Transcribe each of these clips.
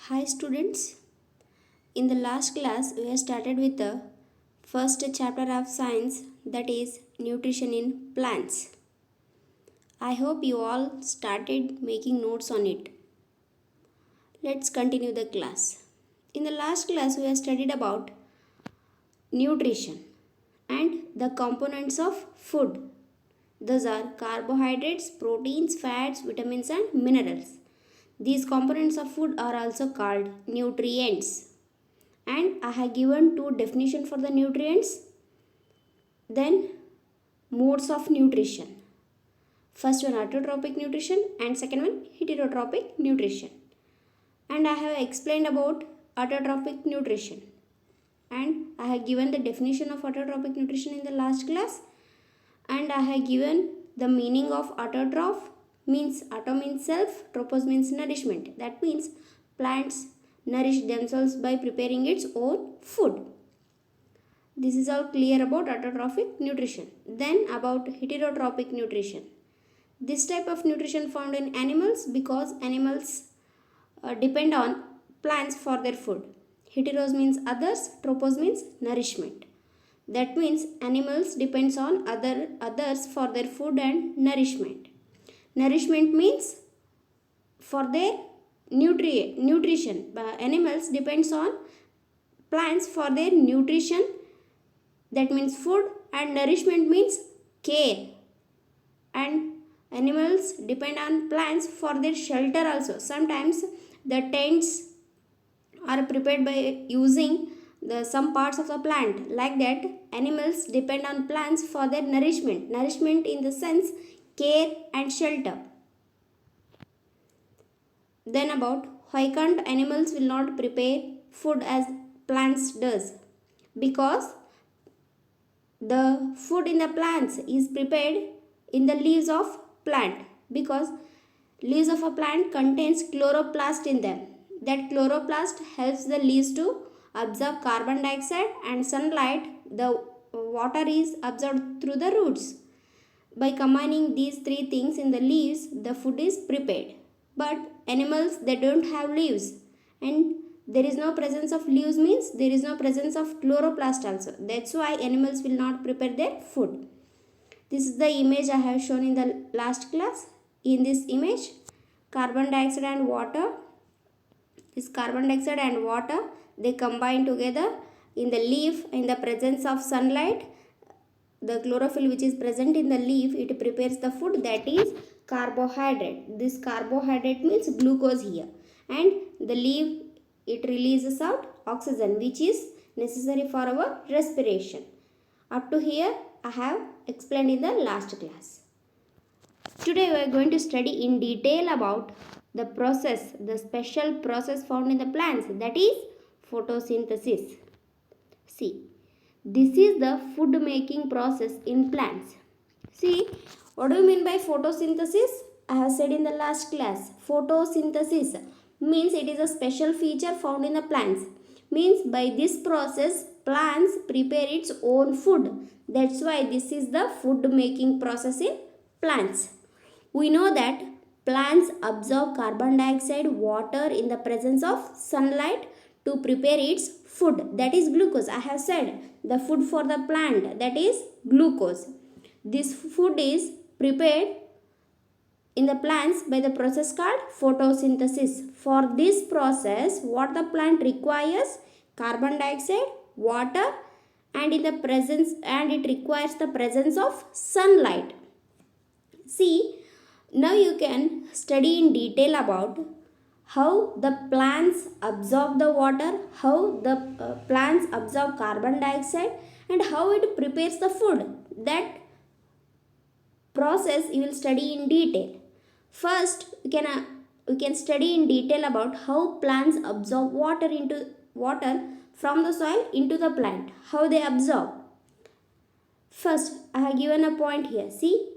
Hi students, in the last class we have started with the first chapter of science, that is nutrition in plants. I hope you all started making notes on it. Let's continue the class. In the last class we have studied about nutrition and the components of food. Those are carbohydrates, proteins, fats, vitamins and minerals. These components of food are also called nutrients. And I have given two definitions for the nutrients. Then modes of nutrition. First one autotrophic nutrition and second one heterotrophic nutrition. And I have explained about autotrophic nutrition. And I have given the definition of autotrophic nutrition in the last class. And I have given the meaning of autotroph means auto means self, tropos means nourishment. That means plants nourish themselves by preparing its own food. This is all clear about autotrophic nutrition. Then about heterotrophic nutrition. This type of nutrition found in animals because animals depend on plants for their food. Heteros means others, tropos means nourishment. That means animals depends on others for their food and nourishment. Nourishment means for their nutrition. Animals depends on plants for their nutrition, that means food, and nourishment means care. And animals depend on plants for their shelter also. Sometimes the tents are prepared by using some parts of the plant. Like that, animals depend on plants for their nourishment. Nourishment in the sense care and shelter. Then about why can't animals will not prepare food as plants does? Because the food in the plants is prepared in the leaves of plant, because leaves of a plant contains chloroplast in them. That chloroplast helps the leaves to absorb carbon dioxide and sunlight. The water is absorbed through the roots. By combining these three things in the leaves, the food is prepared. But animals, they don't have leaves, and there is no presence of leaves means there is no presence of chloroplast also. That's why animals will not prepare their food. This is the image I have shown in the last class. In this image, carbon dioxide and water, they combine together in the leaf. In the presence of sunlight, the chlorophyll which is present in the leaf, it prepares the food, that is carbohydrate. This carbohydrate means glucose here, and the leaf, it releases out oxygen which is necessary for our respiration. Up to here I have explained in the last class. Today we are going to study in detail about the special process found in the plants, that is photosynthesis. See, this is the food making process in plants. See, what do you mean by photosynthesis? I have said in the last class, photosynthesis means it is a special feature found in the plants. Means by this process, plants prepare its own food. That's why this is the food making process in plants. We know that plants absorb carbon dioxide, water in the presence of sunlight to prepare its food, that is glucose. I have said the food for the plant, that is glucose. This food is prepared in the plants by the process called photosynthesis. For this process, what the plant requires? Carbon dioxide, water, and it requires the presence of sunlight. See, now you can study in detail about how the plants absorb the water, how the plants absorb carbon dioxide, and how it prepares the food. That process you will study in detail. First, we can study in detail about how plants absorb water from the soil into the plant. How they absorb. First, I have given a point here. See,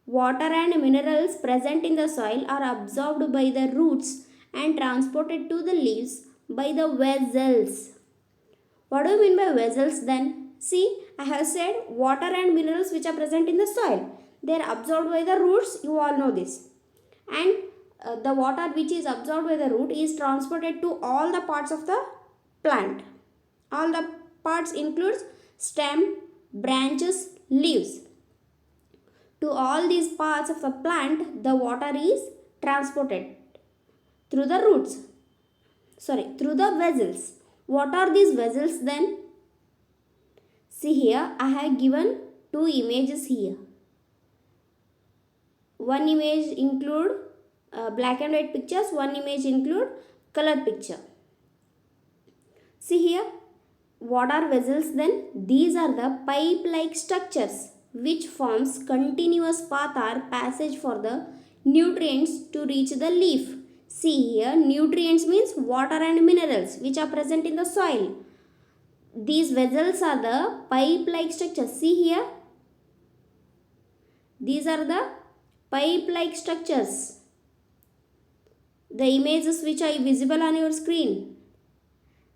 water and minerals present in the soil are absorbed by the roots and transported to the leaves by the vessels. What do you mean by vessels then? See, I have said water and minerals which are present in the soil, they are absorbed by the roots, you all know this. And the water which is absorbed by the root is transported to all the parts of the plant. All the parts includes stem, branches, leaves. To all these parts of a plant, the water is transported through the roots. Through the vessels. What are these vessels then? See here, I have given two images here. One image include black and white pictures, one image include color picture. See here, what are vessels then? These are the pipe-like structures which forms continuous path or passage for the nutrients to reach the leaf. See here, nutrients means water and minerals which are present in the soil. These vessels are the pipe-like structures. See here, these are the pipe-like structures. The images which are visible on your screen.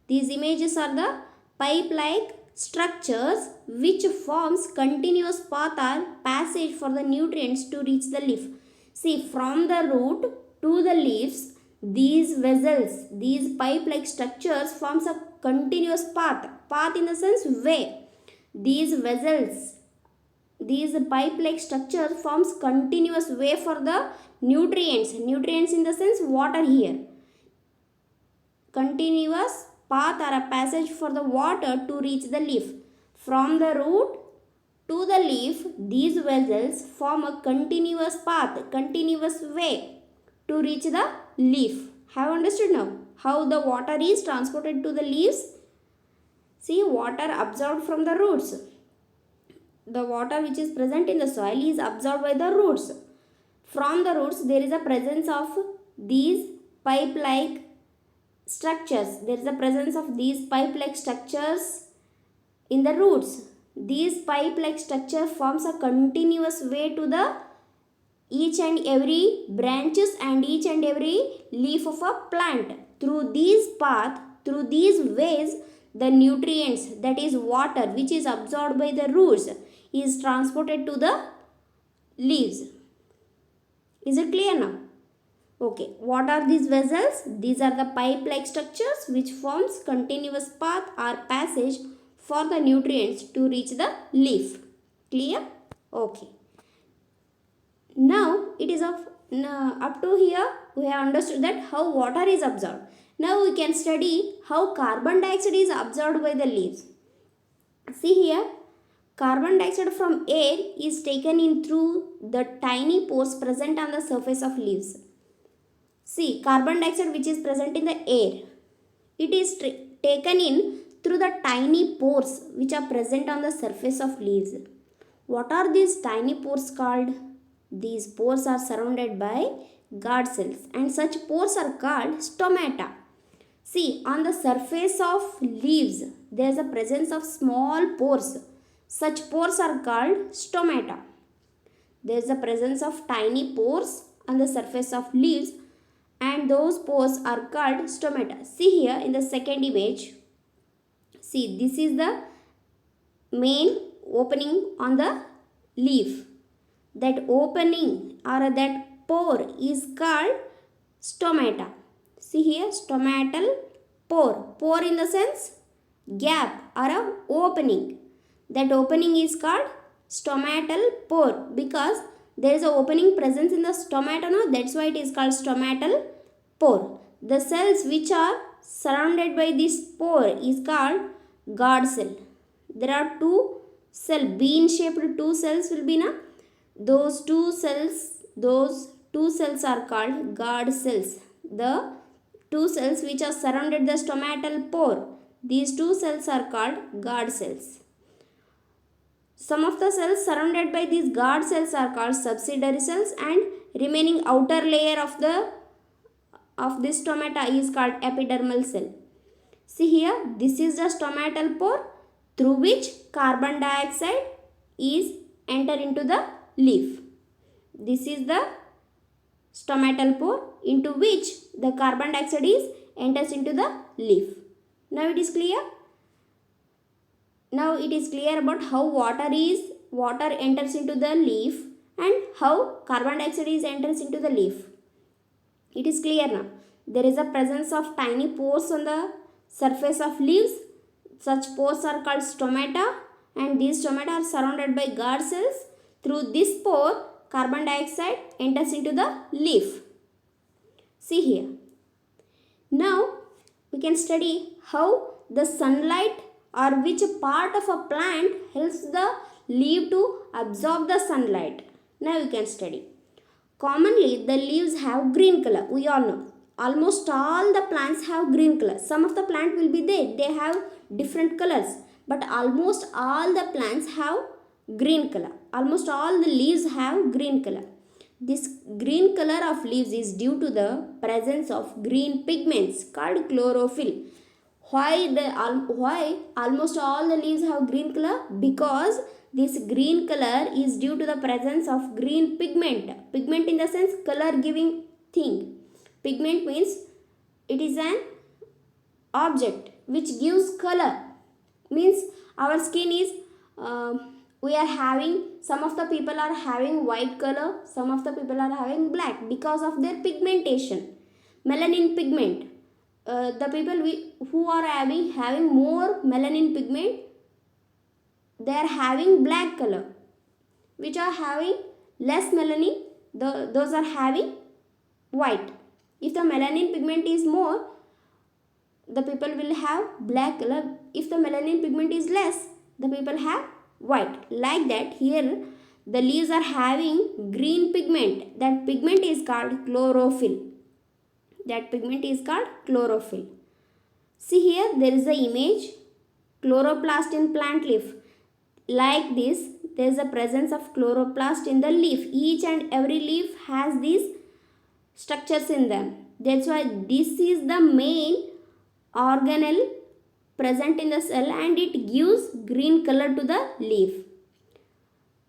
These images are the pipe-like structures which forms continuous path or passage for the nutrients to reach the leaf. See, from the root to the leaves, these vessels, these pipe-like structures forms a continuous path. Path in the sense way. These vessels, these pipe-like structures forms continuous way for the nutrients. Nutrients in the sense water here. Continuous path or a passage for the water to reach the leaf. From the root to the leaf, these vessels form a continuous path, continuous way to reach the leaf. Have understood now how the water is transported to the leaves? See, water absorbed from the roots. The water which is present in the soil is absorbed by the roots. From the roots, there is a presence of these pipe-like structures. There is a presence of these pipe-like structures in the roots. These pipe-like structure forms a continuous way to the each and every branches and each and every leaf of a plant. Through these path, through these ways, the nutrients, that is water, which is absorbed by the roots, is transported to the leaves. Is it clear now? Okay, what are these vessels? These are the pipe-like structures which forms continuous path or passage for the nutrients to reach the leaf. Clear? Okay. Now it is up to here we have understood that how water is absorbed. Now we can study how carbon dioxide is absorbed by the leaves. See here, carbon dioxide from air is taken in through the tiny pores present on the surface of leaves. See, carbon dioxide which is present in the air, it is taken in through the tiny pores which are present on the surface of leaves. What are these tiny pores called? These pores are surrounded by guard cells and such pores are called stomata. See, on the surface of leaves, there is a presence of small pores. Such pores are called stomata. There is a presence of tiny pores on the surface of leaves and those pores are called stomata. See here in the second image. See, this is the main opening on the leaf. That opening or that pore is called stomata. See here, stomatal pore. Pore in the sense gap or a opening. That opening is called stomatal pore because there is an opening presence in the stomata, no? That's why it is called stomatal pore. The cells which are surrounded by this pore is called guard cell. There are two cells, bean shaped two cells will be na. Those two cells are called guard cells. The two cells which are surrounded the stomatal pore, these two cells are called guard cells. Some of the cells surrounded by these guard cells are called subsidiary cells and remaining outer layer of this stomata is called epidermal cell. See here, this is the stomatal pore through which carbon dioxide is enter into the leaf. This is the stomatal pore into which the carbon dioxide is enters into the leaf. Now it is clear? Now it is clear about how water enters into the leaf and how carbon dioxide is enters into the leaf. It is clear now. There is a presence of tiny pores on the surface of leaves. Such pores are called stomata, and these stomata are surrounded by guard cells. Through this pore, carbon dioxide enters into the leaf. See here. Now we can study how the sunlight or which part of a plant helps the leaf to absorb the sunlight. Now we can study. Commonly, the leaves have green color. We all know. Almost all the plants have green color. Some of the plant will be there. They have different colors. But almost all the plants have green color. Almost all the leaves have green color. This green color of leaves is due to the presence of green pigments called chlorophyll. Why almost all the leaves have green color? Because this green color is due to the presence of green pigment. Pigment in the sense color giving thing. Pigment means it is an object which gives color. Means our skin is we are having, some of the people are having white color, some of the people are having black because of their pigmentation. Melanin pigment. The people who are having more melanin pigment, they are having black color. Which are having less melanin, those are having white. If the melanin pigment is more, the people will have black color. If the melanin pigment is less, the people have white. Like that, here the leaves are having green pigment. That pigment is called chlorophyll. That pigment is called chlorophyll. See here, there is a image, chloroplast in plant leaf. Like this, there is a presence of chloroplast in the leaf. Each and every leaf has these structures in them. That's why this is the main organelle present in the cell, and it gives green color to the leaf.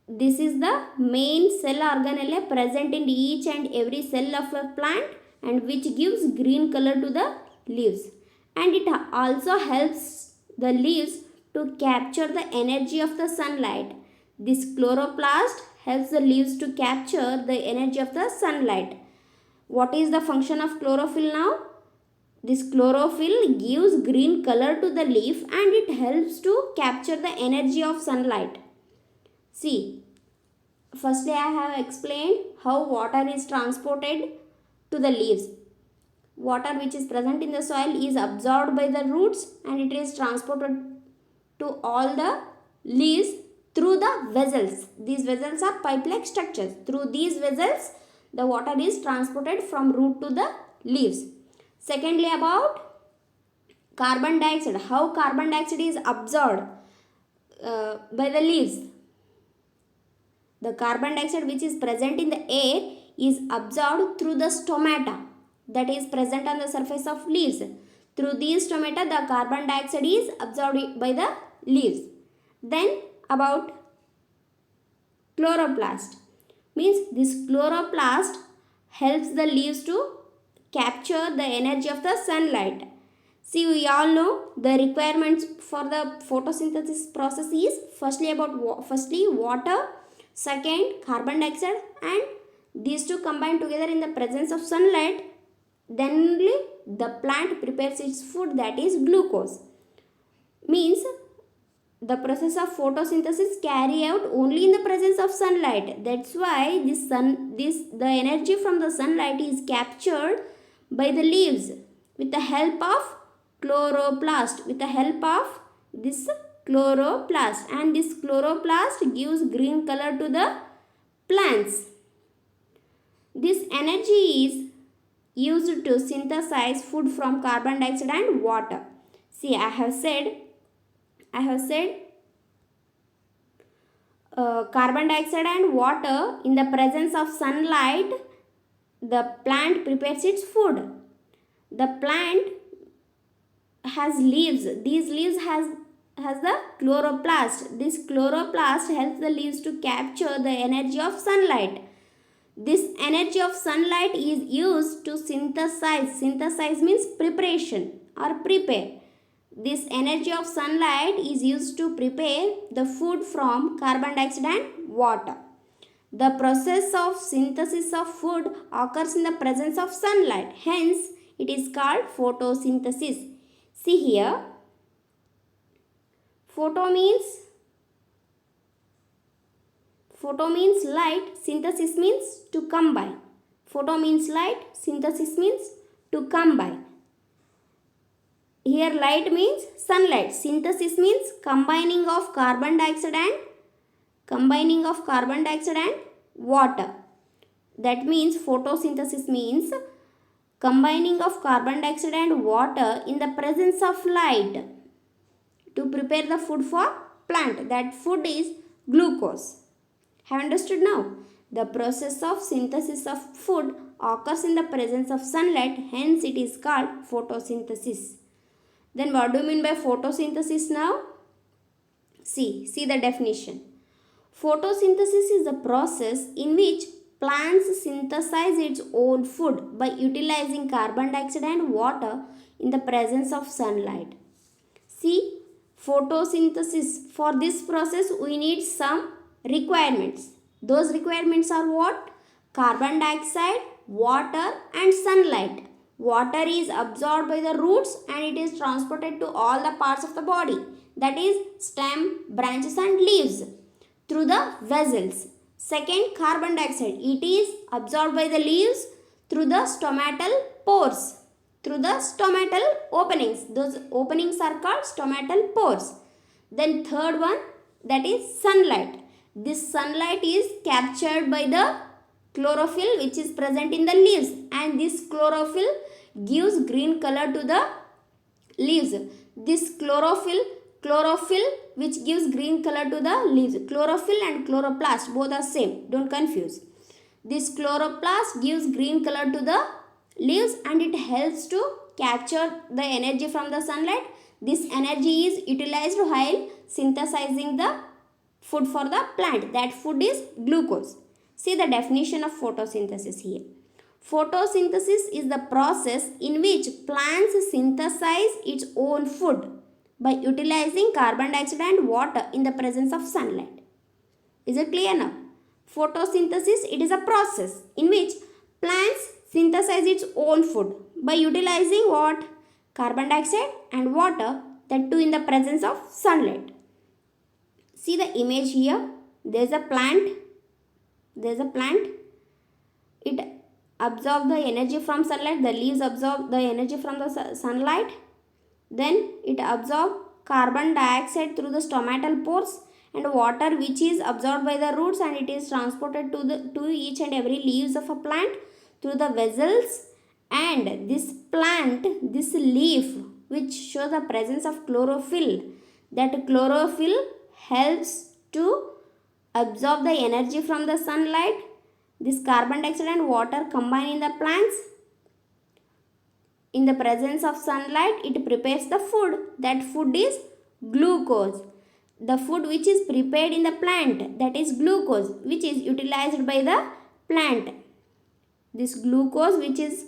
This is the main cell organelle present in each and every cell of a plant, and which gives green color to the leaves. And it also helps the leaves to capture the energy of the sunlight. This chloroplast helps the leaves to capture the energy of the sunlight. What is the function of chlorophyll now? This chlorophyll gives green color to the leaf, and it helps to capture the energy of sunlight. See, firstly I have explained how water is transported to the leaves. Water which is present in the soil is absorbed by the roots, and it is transported to all the leaves through the vessels. These vessels are pipe-like structures. Through these vessels, the water is transported from root to the leaves. Secondly, about carbon dioxide. How carbon dioxide is absorbed by the leaves. The carbon dioxide which is present in the air is absorbed through the stomata that is present on the surface of leaves. Through these stomata, the carbon dioxide is absorbed by the leaves. Then about chloroplast. Means this chloroplast helps the leaves to capture the energy of the sunlight. See, we all know the requirements for the photosynthesis process is firstly water, second carbon dioxide, and these two combine together in the presence of sunlight. Then only the plant prepares its food, that is glucose. Means the process of photosynthesis carry out only in the presence of sunlight. That's why the energy from the sunlight is captured by the leaves with the help of chloroplast, with the help of this chloroplast, and this chloroplast gives green color to the plants. This energy is used to synthesize food from carbon dioxide and water. See, I have said carbon dioxide and water, in the presence of sunlight, the plant prepares its food. The plant has leaves. These leaves has the chloroplast. This chloroplast helps the leaves to capture the energy of sunlight. This energy of sunlight is used to synthesize. Synthesize means preparation or prepare. This energy of sunlight is used to prepare the food from carbon dioxide and water. The process of synthesis of food occurs in the presence of sunlight. Hence, it is called photosynthesis. See here, photo means light, synthesis means to combine. Photo means light, synthesis means to combine. Here light means sunlight, synthesis means combining of carbon dioxide and water. That means photosynthesis means combining of carbon dioxide and water in the presence of light to prepare the food for plant. That food is glucose. Have understood now? The process of synthesis of food occurs in the presence of sunlight, hence it is called photosynthesis. Then what do you mean by photosynthesis now? See the definition. Photosynthesis is the process in which plants synthesize its own food by utilizing carbon dioxide and water in the presence of sunlight. See, photosynthesis, for this process we need some requirements. Those requirements are what? Carbon dioxide, water and sunlight. Water is absorbed by the roots and it is transported to all the parts of the body, that is stem, branches and leaves, through the vessels. Second, carbon dioxide. It is absorbed by the leaves through the stomatal pores, through the stomatal openings. Those openings are called stomatal pores. Then third one, that is sunlight. This sunlight is captured by the chlorophyll which is present in the leaves, and this chlorophyll gives green color to the leaves. This chlorophyll which gives green color to the leaves. Chlorophyll and chloroplast both are same, don't confuse. This chloroplast gives green color to the leaves and it helps to capture the energy from the sunlight. This energy is utilized while synthesizing the food for the plant. That food is glucose. See the definition of photosynthesis here. Photosynthesis is the process in which plants synthesize its own food by utilizing carbon dioxide and water in the presence of sunlight. Is it clear now? Photosynthesis, it is a process in which plants synthesize its own food by utilizing what? Carbon dioxide and water, that too in the presence of sunlight. See the image here. There is a plant. It absorbs the energy from sunlight. The leaves absorb the energy from the sunlight. Then it absorbs carbon dioxide through the stomatal pores and water which is absorbed by the roots, and it is transported to each and every leaves of a plant through the vessels. And this leaf which shows the presence of chlorophyll, that chlorophyll helps to absorb the energy from the sunlight. This carbon dioxide and water combine in the plants. In the presence of sunlight, it prepares the food. That food is glucose. The food which is prepared in the plant, that is glucose, which is utilized by the plant. This glucose which is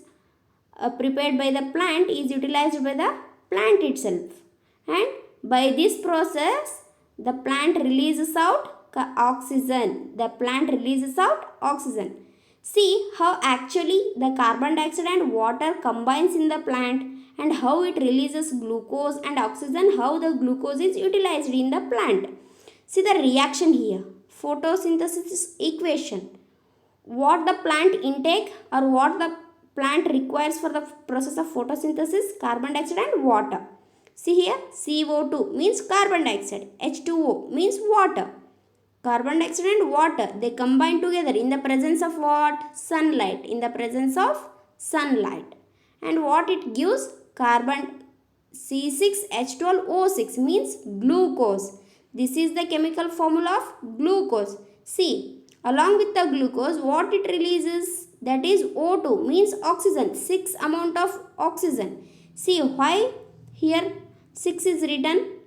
prepared by the plant is utilized by the plant itself. And by this process, the plant releases out oxygen. See how actually the carbon dioxide and water combines in the plant, and how it releases glucose and oxygen, how the glucose is utilized in the plant. See the reaction here. Photosynthesis equation. What the plant intake or what the plant requires for the process of photosynthesis? Carbon dioxide and water. See here, CO2 means carbon dioxide, H2O means water. Carbon dioxide and water, they combine together in the presence of what? Sunlight. In the presence of sunlight. And what it gives? Carbon C6H12O6 means glucose. This is the chemical formula of glucose. See, along with the glucose, what it releases? That is O2 means oxygen. 6 amount of oxygen. See why here 6 is written?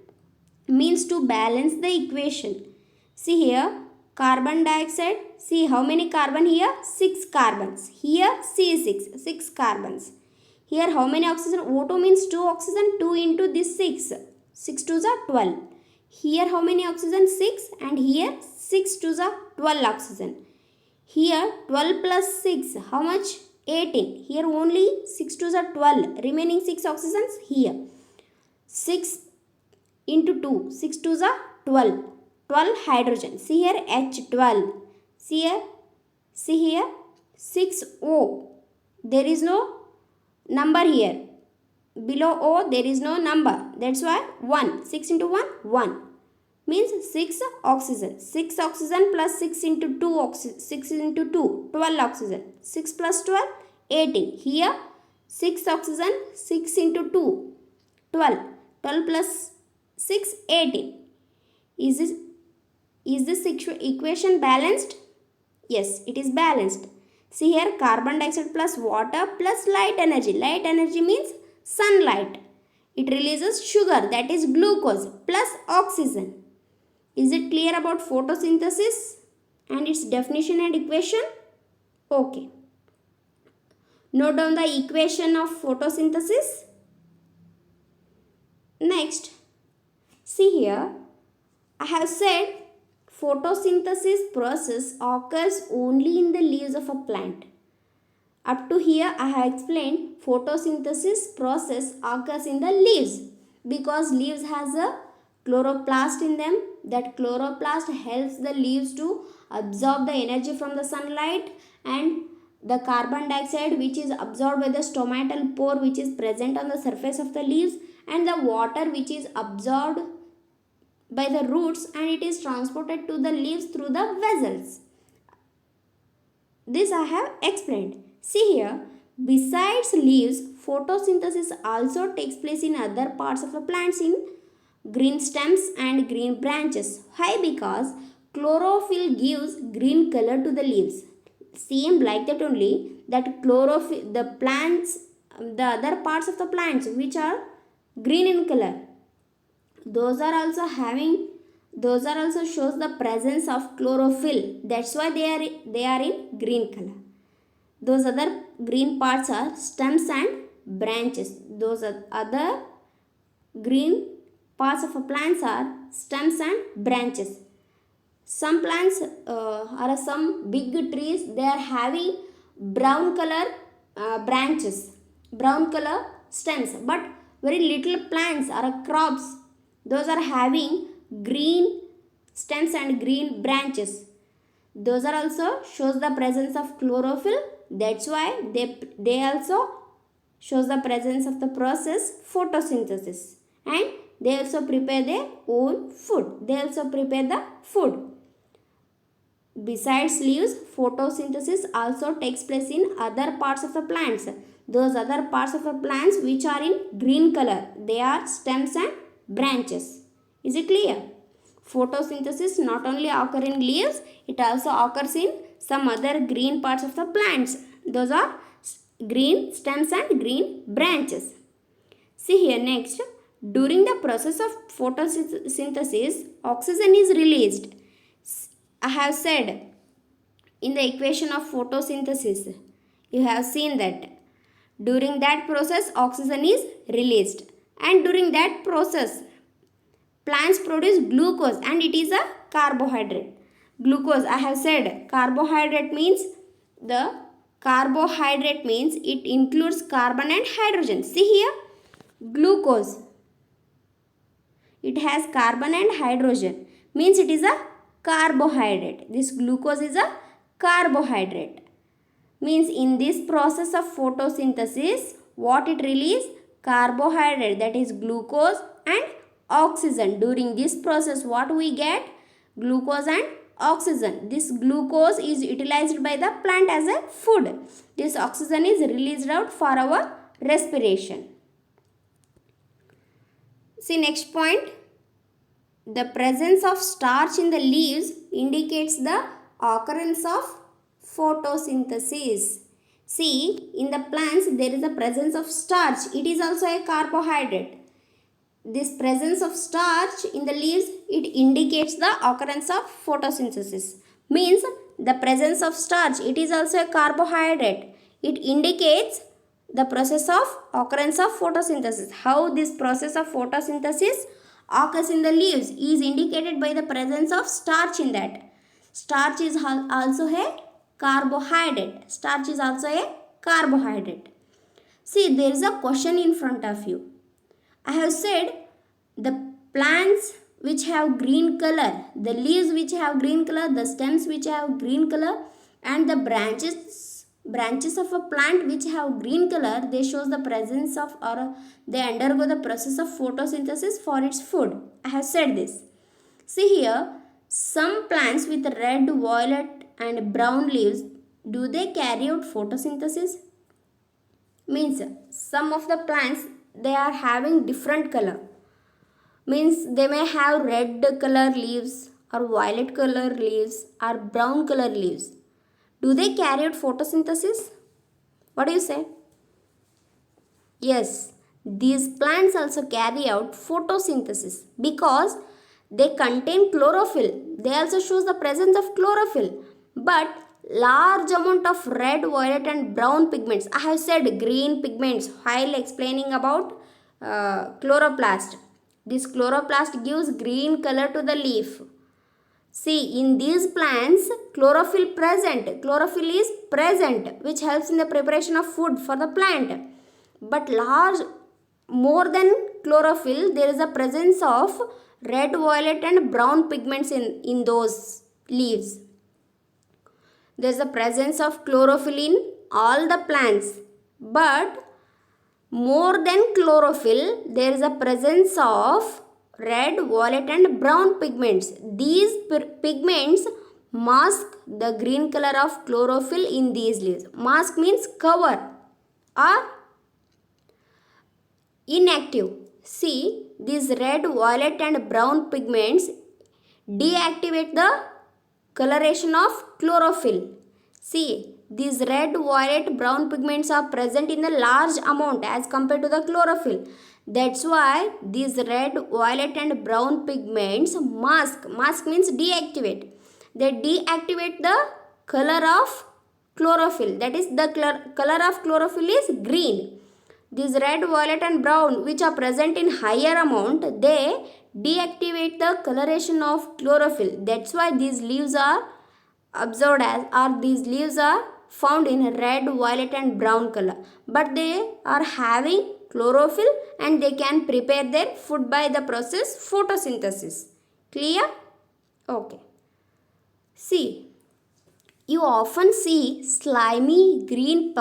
Means to balance the equation. See here, carbon dioxide. See how many carbon here? 6 carbons. Here C6, 6 carbons. Here how many oxygen? O2 means 2 oxygen. 2 into this 6. 6 2s are 12. Here how many oxygen? 6, and here 6 2s are 12 oxygen. Here 12 plus 6, how much? 18. Here only 6 to the 12. Remaining 6 oxygens here. 6 into 2, 6 to the 12. 12 hydrogen. See here H12. See here 6O. There is no number here. Below O there is no number. That's why 1. 6 into 1, 1. Means 6 oxygen. 6 oxygen plus 6 into 2 oxygen. 6 into 2, 12 oxygen. 6 plus 12, 18. Here 6 oxygen, 6 into 2, 12. 12 plus 6, 18. Is this equation balanced? Yes, it is balanced. See here carbon dioxide plus water plus light energy. Light energy means sunlight. It releases sugar, that is glucose, plus oxygen. Is it clear about photosynthesis and its definition and equation? Okay. Note down the equation of photosynthesis. Next, see here, I have said photosynthesis process occurs only in the leaves of a plant. Up to here I have explained photosynthesis process occurs in the leaves because leaves has a chloroplast in them. That chloroplast helps the leaves to absorb the energy from the sunlight, and the carbon dioxide which is absorbed by the stomatal pore which is present on the surface of the leaves, and the water which is absorbed by the roots and it is transported to the leaves through the vessels. This I have explained. See here, besides leaves, photosynthesis also takes place in other parts of the plants in green stems and green branches. Why? Because chlorophyll gives green color to the leaves. Same like that only, that chlorophyll, the plants, the other parts of the plants which are green in color, those are also shows the presence of chlorophyll. That's why they are in green color. Those other green parts are stems and branches. Those other green parts of a plants are stems and branches. Some plants or some big trees, they are having brown color branches, brown color stems, but very little plants or crops, those are having green stems and green branches. Those are also shows the presence of chlorophyll. That's why they also shows the presence of the process photosynthesis, and they also prepare their own food. They also prepare the food. Besides leaves, photosynthesis also takes place in other parts of the plants. Those other parts of the plants which are in green color, they are stems and branches. Is it clear? Photosynthesis not only occur in leaves, it also occurs in some other green parts of the plants. Those are green stems and green branches. See here next, during the process of photosynthesis, oxygen is released. I have said in the equation of photosynthesis, you have seen that during that process oxygen is released, and during that process plants produce glucose, and it is a carbohydrate. Glucose, I have said carbohydrate means it includes carbon and hydrogen. See here, glucose, it has carbon and hydrogen, means it is a carbohydrate. This glucose is a carbohydrate. Means in this process of photosynthesis, what it releases? Carbohydrate, that is glucose and oxygen. During this process, what we get? Glucose and oxygen. This glucose is utilized by the plant as a food. This oxygen is released out for our respiration. See next point. The presence of starch in the leaves indicates the occurrence of photosynthesis. See, in the plants there is a presence of starch. It is also a carbohydrate. This presence of starch in the leaves, it indicates the occurrence of photosynthesis. Means the presence of starch, it is also a carbohydrate. It indicates the process of occurrence of photosynthesis. How this process of photosynthesis occurs in the leaves is indicated by the presence of starch in that. Starch is also a carbohydrate. Starch is also a carbohydrate. See, there is a question in front of you. I have said the plants which have green color, the leaves which have green color, the stems which have green color, and the branches of a plant which have green color, they shows the presence of, or they undergo the process of photosynthesis for its food. I have said this. See here, some plants with red, violet and brown leaves, do they carry out photosynthesis? Means some of the plants, they are having different color. Means they may have red color leaves or violet color leaves or brown color leaves. Do they carry out photosynthesis? What do you say? Yes, these plants also carry out photosynthesis because they contain chlorophyll. They also shows the presence of chlorophyll. But large amount of red, violet and brown pigments. I have said green pigments while explaining about chloroplast. This chloroplast gives green color to the leaf. See, in these plants, chlorophyll is present, which helps in the preparation of food for the plant. But more than chlorophyll, there is a presence of red, violet and brown pigments in those leaves. There is a presence of chlorophyll in all the plants. But more than chlorophyll, there is a presence of red, violet and brown pigments. These pigments mask the green color of chlorophyll in these leaves. Mask means cover or inactive. See, these red, violet and brown pigments deactivate the coloration of chlorophyll. See, these red, violet, brown pigments are present in a large amount as compared to the chlorophyll. That's why these red, violet and brown pigments mask. Mask means deactivate. They deactivate the color of chlorophyll. That is, the color of chlorophyll is green. These red, violet and brown which are present in higher amount, they deactivate the coloration of chlorophyll. That's why these leaves are observed as, or these leaves are found in red, violet and brown color. But they are having chlorophyll and they can prepare their food by the process photosynthesis. Clear? Okay. See, you often see slimy green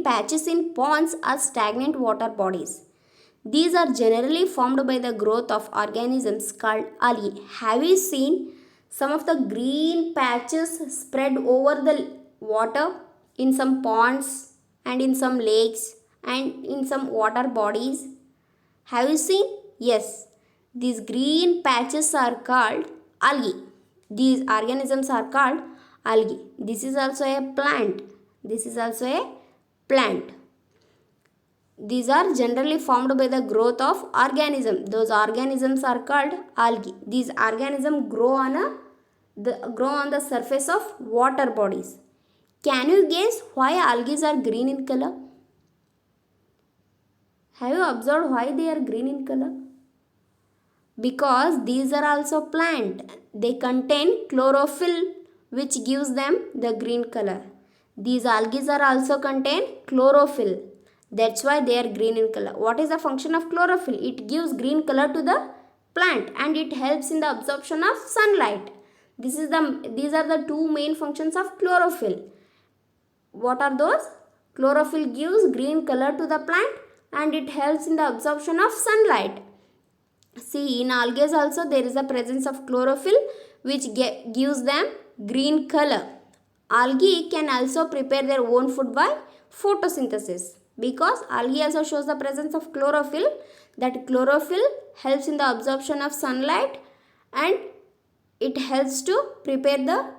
patches in ponds or stagnant water bodies. These are generally formed by the growth of organisms called algae. Have you seen some of the green patches spread over the water in some ponds and in some lakes and in some water bodies? Have you seen? Yes. These green patches are called algae. These organisms are called algae. This is also a plant. This is also a plant. These are generally formed by the growth of organisms. Those organisms are called algae. These organisms grow on the surface of water bodies. Can you guess why algae are green in color? Have you observed why they are green in color? Because these are also plant. They contain chlorophyll which gives them the green color. These algae are also contain chlorophyll. That's why they are green in color. What is the function of chlorophyll? It gives green color to the plant and it helps in the absorption of sunlight. These are the two main functions of chlorophyll. What are those? Chlorophyll gives green color to the plant and it helps in the absorption of sunlight. See, in algae also there is a presence of chlorophyll which gives them green color. Algae can also prepare their own food by photosynthesis because algae also shows the presence of chlorophyll. That chlorophyll helps in the absorption of sunlight and it helps to prepare the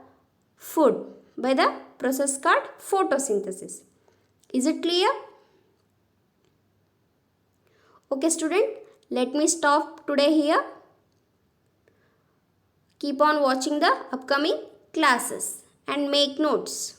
food by the process called photosynthesis. Is it clear? Okay student, let me stop today here. Keep on watching the upcoming classes and make notes.